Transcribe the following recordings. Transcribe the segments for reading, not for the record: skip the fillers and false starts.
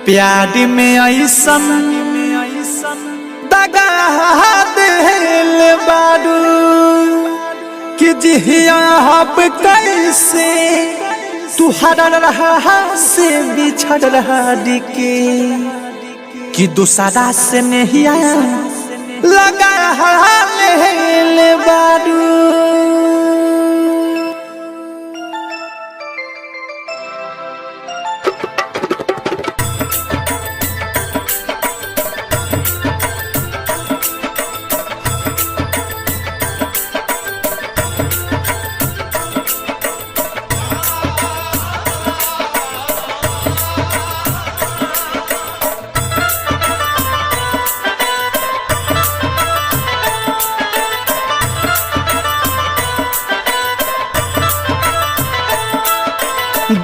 प्यार में ऐसन दगा दिल बारू कि जिया अब कैसे तू हर रहा से बिछड़ रहा दिके कि दूसरा से नहीं आया लगा ले बारू।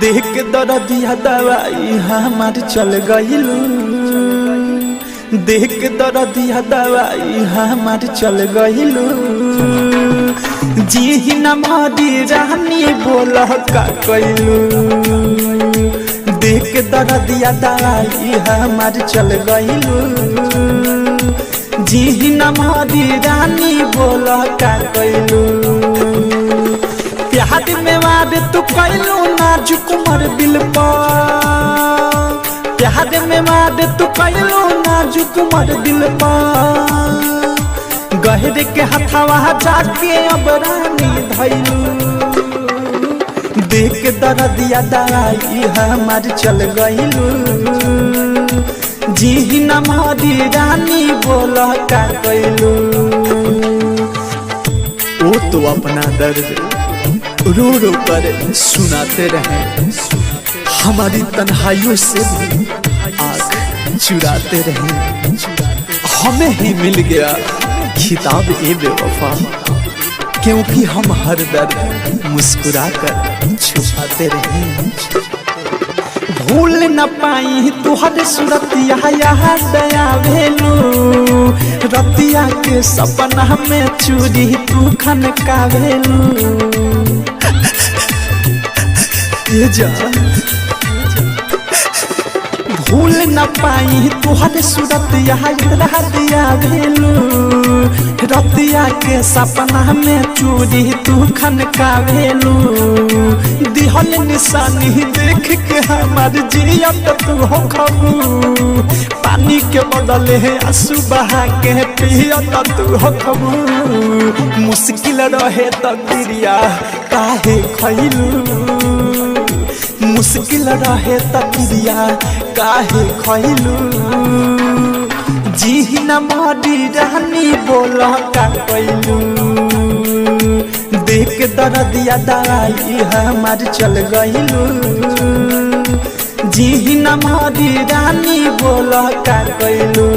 देख के दर्दिया दवाई हमार चल गइलू, देख के दर्दिया दवाई हमार चल गइलू। जी न मारी रानी बोल का कइलू, देख के दर्दिया दवाई हमार चल गइलू। जी न मारी रानी बोल का कइलू। प्यार में वाद तू कैलू नाजुक मर दिल पर, प्यार में वाद तू कैलू नाजुक मर दिल पर। गहरे के हथवा जाके अब रानी धैलू, देख के दर्दिया दवाई हमार चल गइलू। जी न मारी रानी बोल का कैलू। वो तो अपना दर्द रो रो कर सुनाते रहे, हमारी तन्हाइयों से भी आँख चुराते रहे। हमें ही मिल गया खिताब ए बेवफा, क्योंकि हम हर दर्द मुस्कुरा कर छुपाते रहे। भूल न पाई तुहर सूरतिया दया भेलू, रतिया के सपना में चूरी तू खनका भेलू। भूल न पाई तुहर सूरत दिया भेलू, रतिया के सपना में चूरी तू खनका भेलू। दिहल निशानी देख के हमार जियत तू हो खबू, पानी के बदले है आंसू बहा के पियत तू हो खबू। मुश्किल रहे तकदीरिया काहे खइलू, मुश्किल रहे तकदीरिया काहे खइलू। जी न मारी रानी बोल का कइलू, देख के दर्दिया दवाई हमार चल गइलू। जी न मारी रानी बोल का कइलू।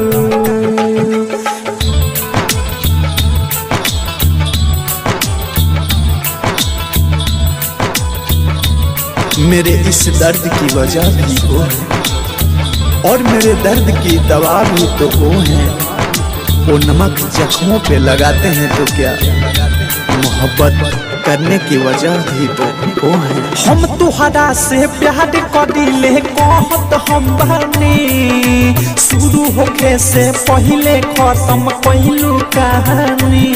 मेरे इस दर्द की वजह भी वो है, और मेरे दर्द की दवा भी तो वो है। वो नमक जख्मों पे लगाते हैं तो क्या, मोहब्बत करने की वजह भी तो वो है। हम तुहरा से प्यार करिले कहत हम बने, शुरू होके से पहले खत्म कइलू कहानी।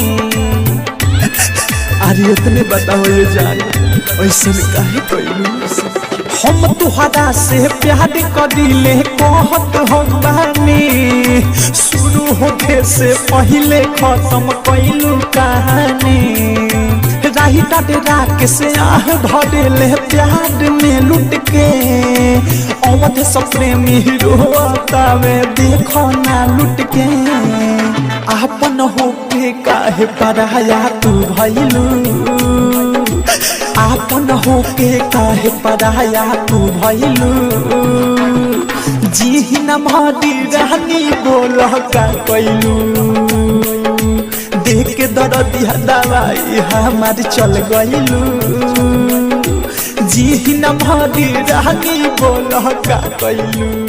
अरे इतने बताओ ये जान ऐसा काहे कइलू। हम तुहरा से प्यार करिले कहत हम बानी, शुरू होके से पहले खत्म कइलू कहानी। राही डरा के से आह भरेले प्यार में लुट के, अवध सब प्रेमी रोतावे देखो ना लुट के। आपन होके काहे पराया तू भइलू, आपन होके काहे पराया तू भइलू। जी न मारी रानी बोल का कइलू, देख के दर्दिया दवाई हमार चल गइलू। जी न मारी रानी बोल का कइलू।